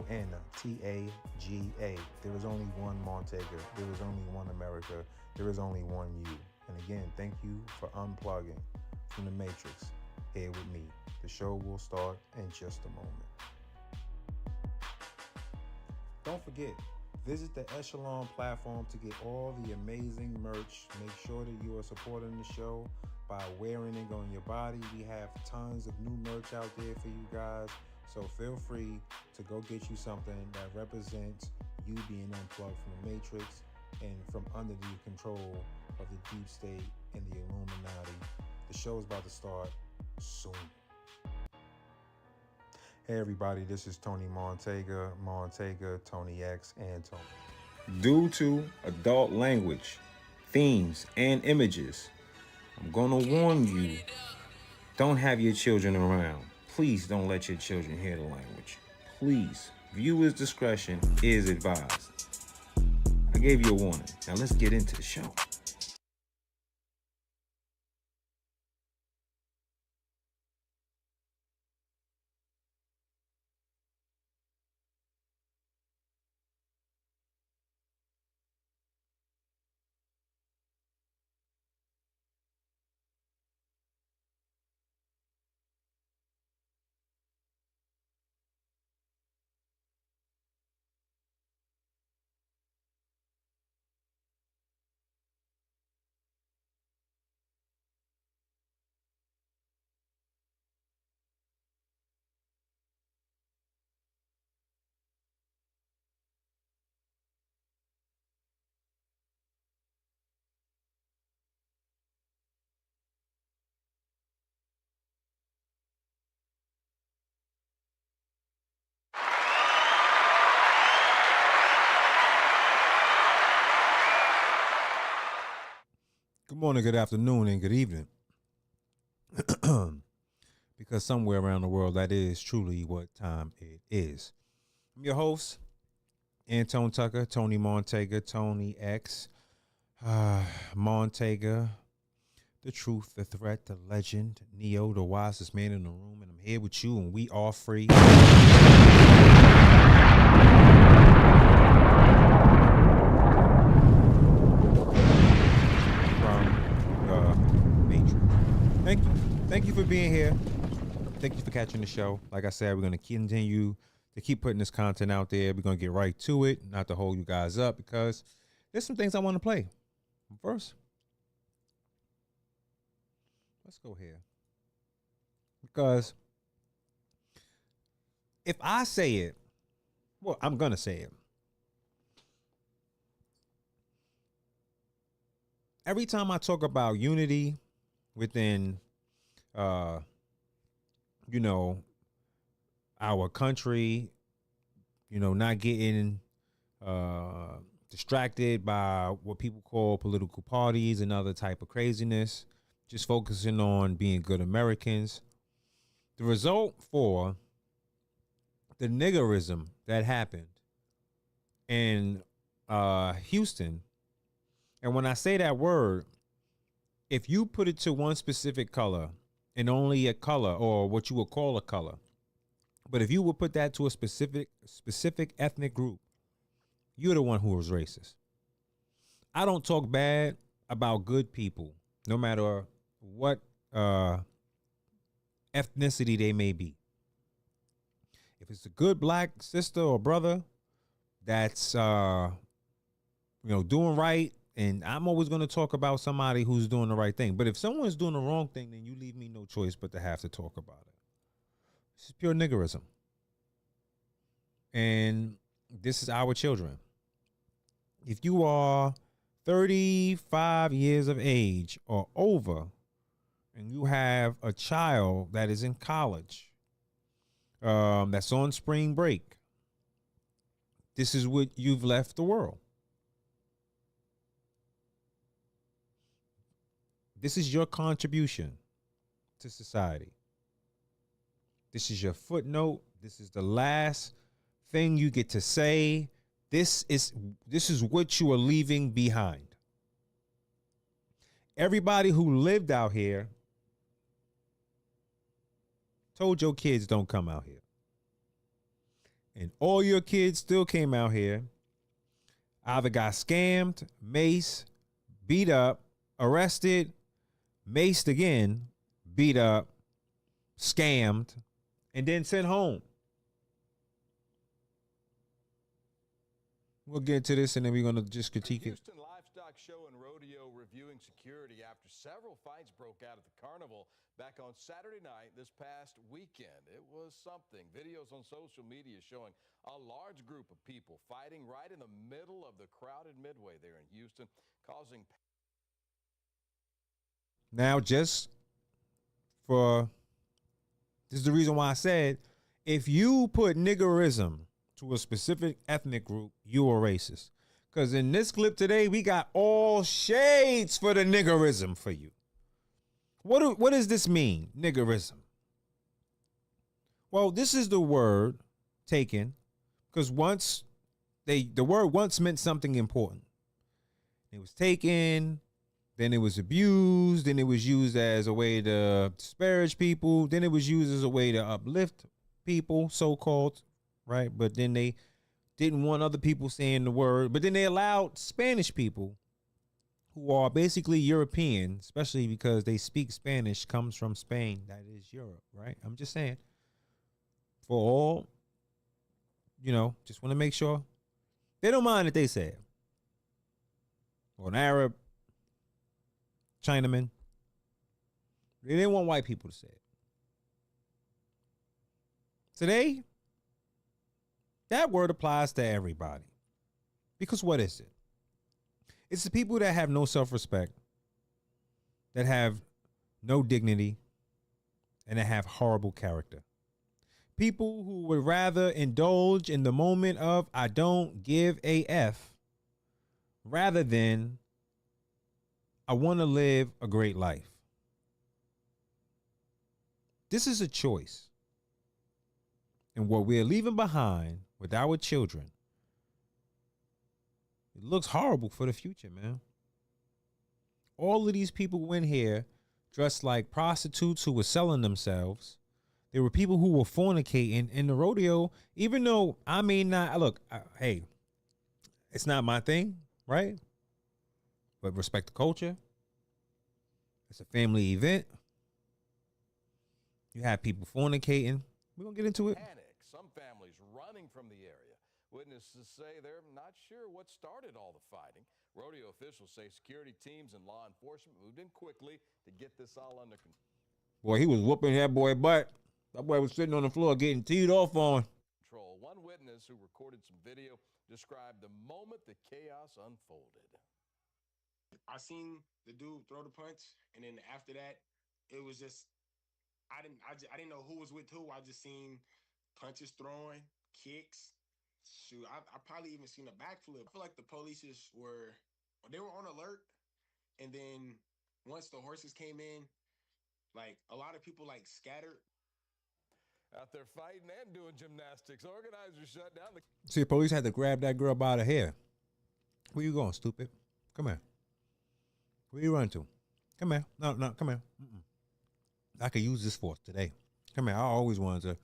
Montagga. There is only one Montagga. There is only one America. There is only one you. And again, thank you for unplugging from the Matrix here with me. The show will start in just a moment. Don't forget, visit the Echelon platform to get all the amazing merch. Make sure that you are supporting the show by wearing it on your body. We have tons of new merch out there for you guys. So feel free to go get you something that represents you being unplugged from the Matrix and from under the control of the deep state and the Illuminati. The show is about to start soon. Hey everybody, this is Tony Montagga, Tony X, and Tony. Due to adult language, themes, and images, I'm gonna warn you, don't have your children around. Please don't let your children hear the language. Please, viewers' discretion is advised. I gave you a warning. Now let's get into the show. Good morning, good afternoon, and good evening. Because somewhere around the world, that is truly what time it is. I'm your host, Antoine Tucker, Tony Montagga, Tony X, Montagga, the truth, the threat, the legend, Neo, the wisest man in the room, and I'm here with you, and we are free. Thank you for being here. Thank you for catching the show. Like I said, we're going to continue to keep putting this content out there. We're going to get right to it, not to hold you guys up, because there's some things I want to play. First, let's go here. Because if I say it, well, I'm going to say it. Every time I talk about unity within our country, not getting distracted by what people call political parties and other type of craziness, just focusing on being good Americans. The result for the niggerism that happened in Houston, and when I say that word, if you put it to one specific color, and only a color, or what you would call a color, but if you would put that to a specific ethnic group, you're the one who was racist. I don't talk bad about good people, no matter what ethnicity they may be. If it's a good black sister or brother that's doing right, and I'm always going to talk about somebody who's doing the right thing. But if someone's doing the wrong thing, then you leave me no choice but to have to talk about it. This is pure niggerism. And this is our children. If you are 35 years of age or over, and you have a child that is in college, that's on spring break, this is what you've left the world. This is your contribution to society. This is your footnote. This is the last thing you get to say. This is what you are leaving behind. Everybody who lived out here told your kids don't come out here. and all your kids still came out here, either got scammed, maced, beat up, arrested, maced again, beat up, scammed, and then sent home. We'll get to this and then we're going to just critique it. Houston Livestock Show and Rodeo reviewing security after several fights broke out at the carnival back on Saturday night this past weekend. It was something. Videos on social media showing a large group of people fighting right in the middle of the crowded midway there in Houston, causing... Now, just for, this is the reason why I said, if you put niggerism to a specific ethnic group, you are racist. Because in this clip today, we got all shades for the niggerism for you. What does this mean, niggerism? Well, this is the word taken because the word once meant something important. It was taken, then it was abused, then it was used as a way to disparage people, then it was used as a way to uplift people, so-called, right? But then they didn't want other people saying the word, but then they allowed Spanish people who are basically European, especially because they speak Spanish, comes from Spain, that is Europe, right? I'm just saying, for all, just want to make sure they don't mind that they say it. Or an Arab, Chinaman, they didn't want white people to say it. Today, that word applies to everybody. Because what is it? It's the people that have no self-respect, that have no dignity, and that have horrible character. People who would rather indulge in the moment of I don't give a F rather than I want to live a great life. This is a choice. And what we're leaving behind with our children, it looks horrible for the future, man. All of these people went here dressed like prostitutes who were selling themselves. There were people who were fornicating in the rodeo, even though I may not, look, hey, it's not my thing, right? But respect the culture. It's a family event. You have people fornicating. We're going to get into it. Panic. Some families running from the area. Witnesses say they're not sure what started all the fighting. Rodeo officials say security teams and law enforcement moved in quickly to get this all under control. Boy, he was whooping that boy butt. That boy was sitting on the floor getting teed off on. One witness who recorded some video described the moment the chaos unfolded. I seen the dude throw the punch, and then after that, it was just I didn't know who was with who. I just seen punches throwing, kicks. Shoot, I probably even seen a backflip. I feel like the police they were on alert, and then once the horses came in, like a lot of people like scattered. Out there fighting and doing gymnastics. Organizers shut down the... See, the police had to grab that girl by the hair. Where you going, stupid? Come here. Where you running to? Come here. No, come here. I could use this force today. Come here. I always wanted to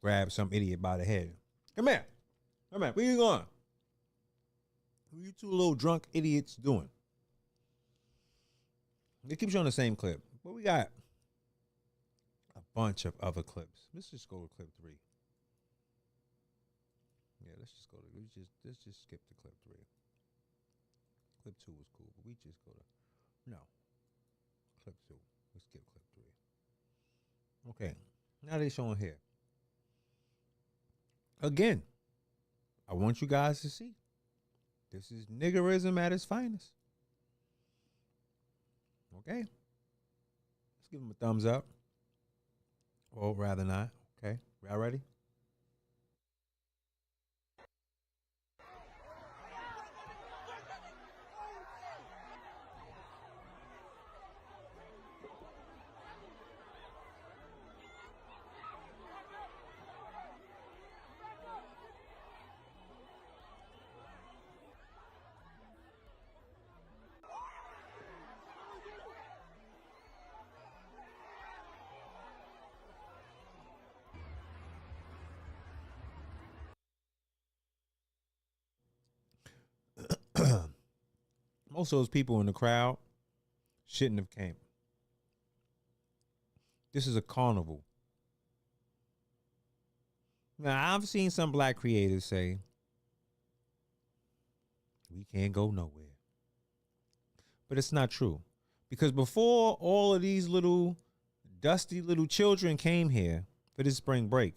grab some idiot by the head. Come here. Come here. Where you going? What are you two little drunk idiots doing? They keep showing the same clip. But we got a bunch of other clips. Let's just go to clip 3. Yeah, let's just skip to clip 3. Clip 2 was cool, but we just go to, no. Clip 2. Let's skip clip 3. Okay, now they showing here. Again, I want you guys to see. This is niggerism at its finest. Okay? Let's give them a thumbs up. Or rather not. Okay, y'all ready? Most of those people in the crowd shouldn't have came. This is a carnival. Now, I've seen some black creators say, we can't go nowhere. But it's not true. Because before all of these little dusty little children came here for this spring break,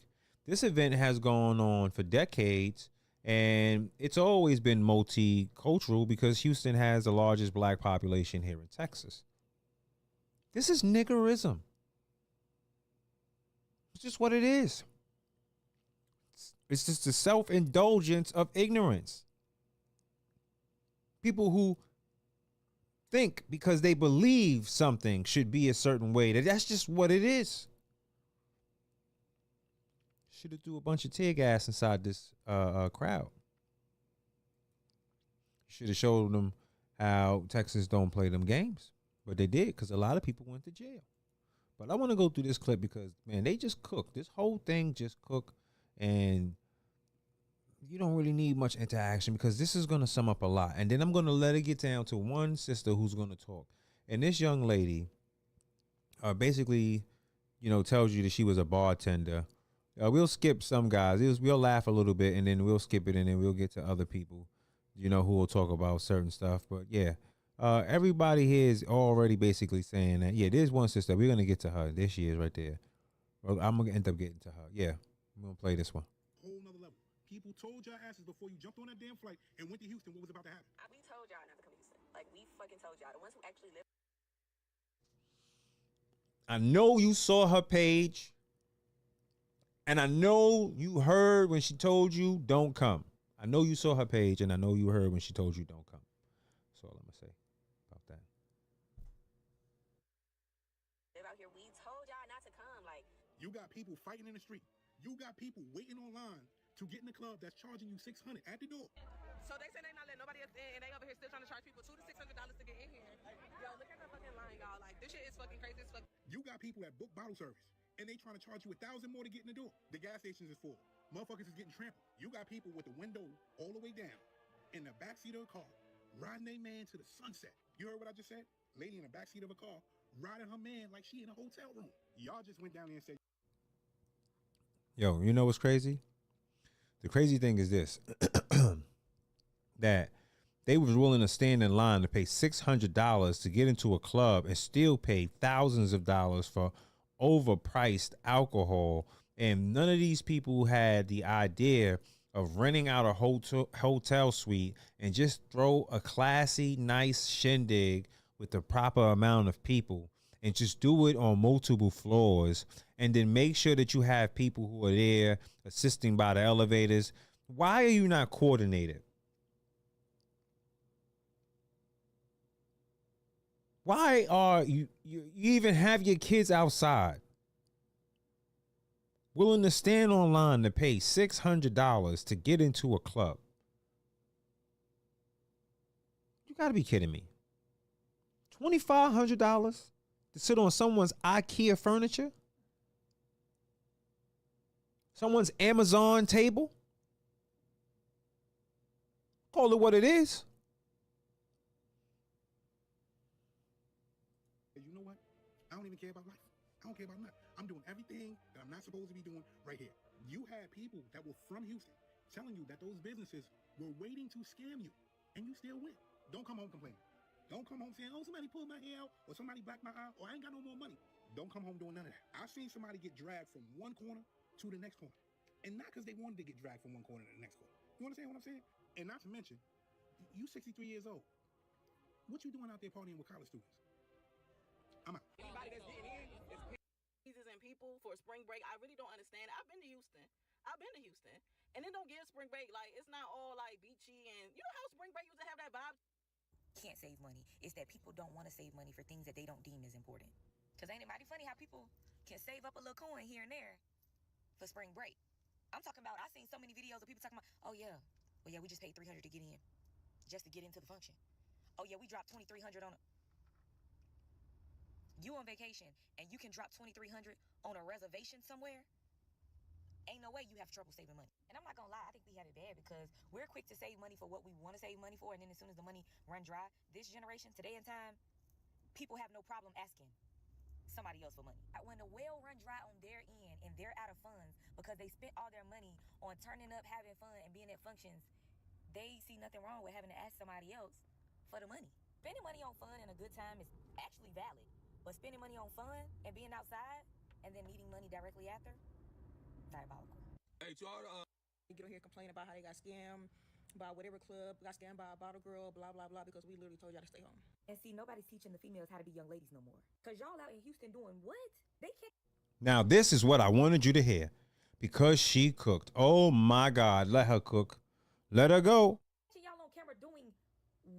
this event has gone on for decades, and it's always been multicultural because Houston has the largest black population here in Texas. This is niggerism. It's just what it is. It's just the self-indulgence of ignorance. People who think because they believe something should be a certain way, that's just what it is. Should have threw a bunch of tear gas inside this crowd. Should have showed them how Texas don't play them games. But they did, because a lot of people went to jail. But I want to go through this clip because, man, they just cooked. This whole thing just cooked. And you don't really need much interaction because this is going to sum up a lot. And then I'm going to let it get down to one sister who's going to talk. And this young lady basically, tells you that she was a bartender. We'll skip some guys. We'll laugh a little bit and then we'll skip it and then we'll get to other people, who will talk about certain stuff. But yeah, everybody here is already basically saying that, yeah, there's one sister. We're going to get to her. There she is right there. Well, I'm going to end up getting to her. Yeah, I'm going to play this one. Whole nother level. People told y'all asses before you jumped on that damn flight and went to Houston what was about to happen. We told y'all not to come to Houston. Like, we fucking told y'all. The ones who actually live. I know you saw her page. And I know you heard when she told you don't come. I know you saw her page and I know you heard when she told you don't come. That's all I'm going to say about that. Live out here. We told y'all not to come. Like, you got people fighting in the street. You got people waiting online to get in the club that's charging you $600 at the door. so they say they not letting nobody else in, and they over here still trying to charge people $200 to $600 to get in here. Yo, look at the fucking line, y'all. Like, this shit is fucking crazy as fuck. You got people that book bottle service, and they trying to charge you $1,000 more to get in the door. The gas stations is full. Motherfuckers is getting trampled. You got people with the window all the way down in the backseat of a car, riding their man to the sunset. You heard what I just said? Lady in the backseat of a car, riding her man like she in a hotel room. Y'all just went down there and said, yo, you know what's crazy? The crazy thing is this, that they was willing to stand in line to pay $600 to get into a club and still pay thousands of dollars for overpriced alcohol. And none of these people had the idea of renting out a hotel suite and just throw a classy, nice shindig with the proper amount of people and just do it on multiple floors. And then make sure that you have people who are there assisting by the elevators. Why are you not coordinated? Why are you even have your kids outside willing to stand online to pay $600 to get into a club? You got to be kidding me. $2,500 to sit on someone's IKEA furniture? Someone's Amazon table? Call it what it is. you know what? I don't even care about life. I don't care about nothing. I'm doing everything that I'm not supposed to be doing right here. You had people that were from Houston telling you that those businesses were waiting to scam you, and you still went. Don't come home complaining. Don't come home saying, oh, somebody pulled my hair out, or somebody blacked my eye, or I ain't got no more money. Don't come home doing none of that. I've seen somebody get dragged from one corner to the next corner. And not because they wanted to get dragged from one corner to the next corner. You understand what I'm saying? And not to mention, you 63 years old. What you doing out there partying with college students? I'm out. Anybody that's getting in is pieces and people for spring break. I really don't understand. I've been to Houston. And then don't give spring break, like, it's not all, like, beachy. And you know how spring break used to have that vibe? Can't save money. It's that people don't want to save money for things that they don't deem as important. Because ain't it mighty funny how people can save up a little coin here and there for spring break? I'm talking about, I've seen so many videos of people talking about, oh yeah, well yeah, we just paid $300 to get in, just to get into the function. Oh yeah, we dropped $2,300 on a... You on vacation and you can drop $2,300 on a reservation somewhere ain't no way you have trouble saving money. And I'm not gonna lie, I think we have it bad because we're quick to save money for what we want to save money for, and then as soon as the money run dry, this generation, today in time, people have no problem asking somebody else for money. When the well run dry on their end and they're out of funds because they spent all their money on turning up, having fun, and being at functions, they see nothing wrong with having to ask somebody else for the money. Spending money on fun and a good time is actually valid, but spending money on fun and being outside and then needing money directly after, diabolical. Hey, to all the get on here complaining about how they got scammed by whatever club, got scammed by a bottle girl, blah, blah, blah, because we literally told y'all to stay home. And see, nobody's teaching the females how to be young ladies no more. Because y'all out in Houston doing what? They can't. Now, this is what I wanted you to hear. Because she cooked. Oh, my God. Let her cook. Let her go. Y'all on camera doing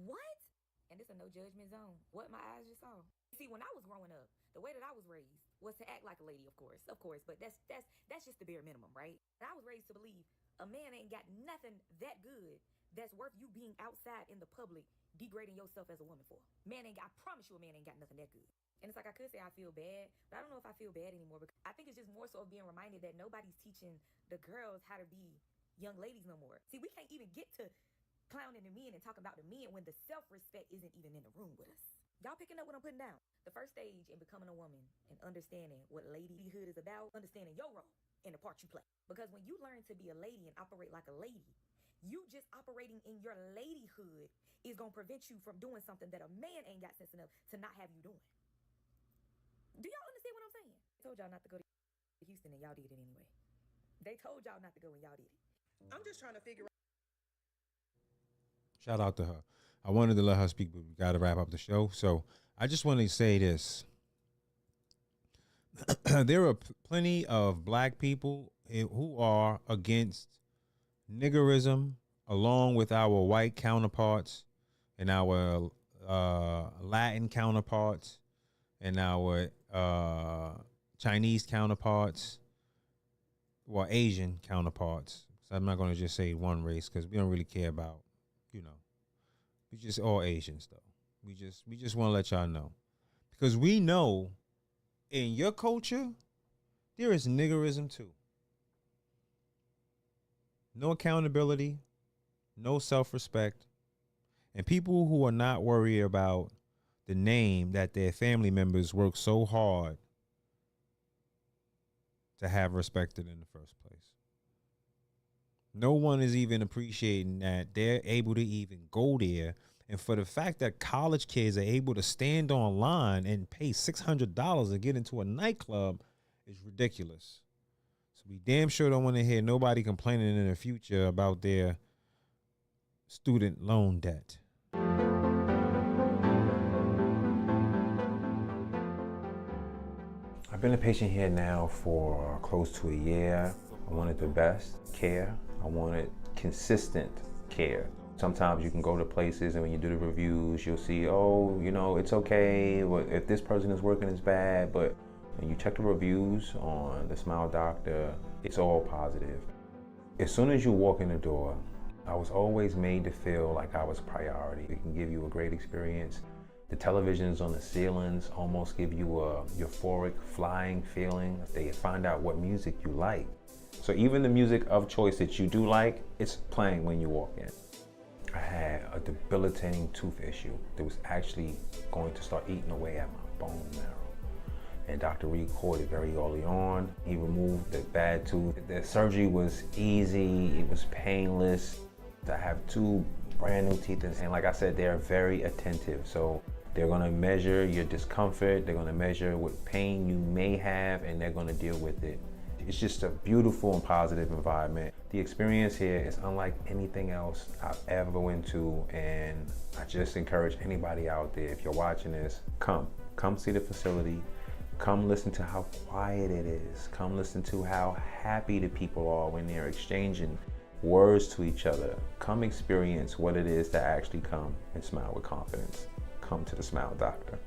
what? And this is a no judgment zone. What my eyes just saw. See, when I was growing up, the way that I was raised was to act like a lady, of course. But that's just the bare minimum, right? And I was raised to believe a man ain't got nothing that good that's worth you being outside in the public degrading yourself as a woman for. Man ain't got, I promise you a man ain't got nothing that good. And it's like I could say I feel bad, but I don't know if I feel bad anymore. Because I think it's just more so of being reminded that nobody's teaching the girls how to be young ladies no more. See, we can't even get to clowning the men and talking about the men when the self-respect isn't even in the room with us. Y'all picking up what I'm putting down? The first stage in becoming a woman and understanding what ladyhood is about, understanding your role in the part you play. Because when you learn to be a lady and operate like a lady, you just operating in your ladyhood is going to prevent you from doing something that a man ain't got sense enough to not have you doing. Do y'all understand what I'm saying? They told y'all not to go to Houston and y'all did it anyway. They told y'all not to go and y'all did it. I'm just trying to figure out. Shout out to her. I wanted to let her speak, but we got to wrap up the show. So I just want to say this. There are plenty of black people who are against niggerism, along with our white counterparts and our Latin counterparts and our Chinese counterparts, well, Asian counterparts. So I'm not going to just say one race because we don't really care about, we just all Asians though. We just want to let y'all know, because we know in your culture there is niggerism too. No accountability, no self-respect, and people who are not worried about the name that their family members work so hard to have respected in the first place. No one is even appreciating that they're able to even go there. And for the fact that college kids are able to stand online and pay $600 to get into a nightclub is ridiculous. So we damn sure don't want to hear nobody complaining in the future about their student loan debt. I've been a patient here now for close to a year. I wanted the best care. I wanted consistent care. Sometimes you can go to places and when you do the reviews, you'll see, oh, it's okay. If this person is working, it's bad. But when you check the reviews on the Smile Doctor, it's all positive. As soon as you walk in the door, I was always made to feel like I was a priority. It can give you a great experience. The televisions on the ceilings almost give you a euphoric flying feeling. They find out what music you like. So even the music of choice that you do like, it's playing when you walk in. I had a debilitating tooth issue that was actually going to start eating away at my bone marrow. And Dr. Reed caught it very early on. He removed the bad tooth. The surgery was easy, it was painless. I have 2 brand new teeth, and like I said, they're very attentive. So they're gonna measure your discomfort, they're gonna measure what pain you may have, and they're gonna deal with it. It's just a beautiful and positive environment. The experience here is unlike anything else I've ever went to, and I just encourage anybody out there, if you're watching this, come see the facility, come listen to how quiet it is, come listen to how happy the people are when they're exchanging words to each other. Come experience what it is to actually come and smile with confidence. Come to the Smile Doctor.